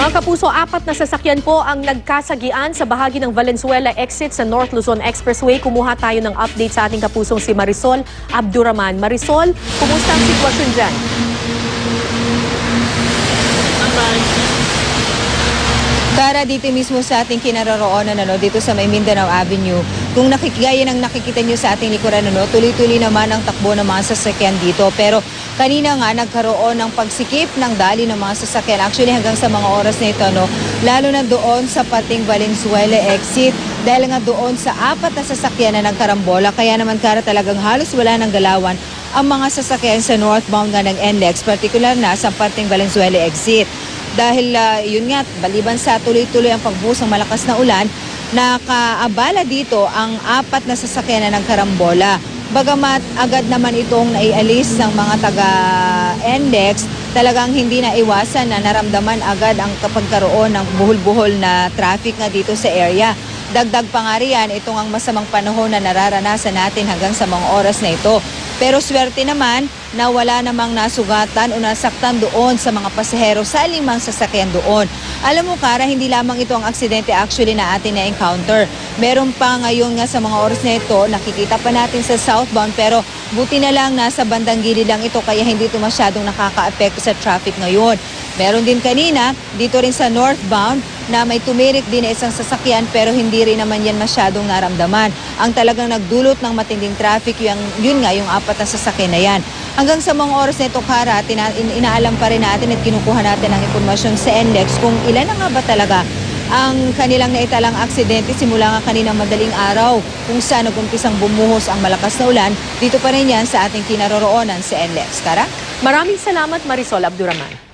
Mga kapuso, 4 na sasakyan po ang nagkasagian sa bahagi ng Valenzuela exit sa North Luzon Expressway. Kumuha tayo ng update sa ating kapusong si Marisol Abduraman. Marisol, kumusta ang sitwasyon dyan? Tara, dito mismo sa ating kinaroroonan, dito sa may Mindanao Avenue. Kung gaya ng nakikita nyo sa ating likuran, tuloy-tuloy naman ang takbo ng mga sasakyan dito. Pero kanina nga nagkaroon ng pagsikip ng dali ng mga sasakyan. Actually hanggang sa mga oras na ito, lalo na doon sa pating Valenzuela exit. Dahil nga doon sa 4 na sasakyan na nagkarambola. Kaya naman talagang halos wala ng galawan ang mga sasakyan sa northbound nga ng NLEX, particular na sa pating Valenzuela exit. Dahil yun nga, baliban sa tuloy-tuloy ang pagbuhos ng malakas na ulan, nakaabala dito ang 4 na sasakyan na nagkarambola. Bagamat agad naman itong naialis ng mga taga-NLEX, talagang hindi na iwasan na naramdaman agad ang pagkaroon ng buhol-buhol na traffic nga dito sa area. Dagdag pa nga riyan, itong ang masamang panahon na nararanasan natin hanggang sa mga oras na ito. Pero swerte naman na wala namang nasugatan o nasaktan doon sa mga pasahero sa alimang sasakyan doon. Alam mo, Kara, hindi lamang ito ang aksidente actually na atin na-encounter. Meron pa ngayon nga sa mga oras na ito, nakikita pa natin sa southbound, pero buti na lang nasa bandang gilid lang ito kaya hindi ito masyadong nakaka-apekto sa traffic ngayon. Meron din kanina dito rin sa northbound na may tumirik din na isang sasakyan pero hindi rin naman yan masyadong naramdaman. Ang talagang nagdulot ng matinding traffic, yun nga yung 4 na sasakyan na yan. Hanggang sa mga oras na ito, Kara, inaalam pa rin natin at kinukuha natin ang impormasyon sa NLEX kung ilan na nga ba talaga ang kanilang naitalang aksidente simula nga kaninang madaling araw kung saan nag-umpisang bumuhos ang malakas na ulan. Dito pa rin yan sa ating kinaroroonan sa NLEX. Kara? Maraming salamat, Marisol Abduraman.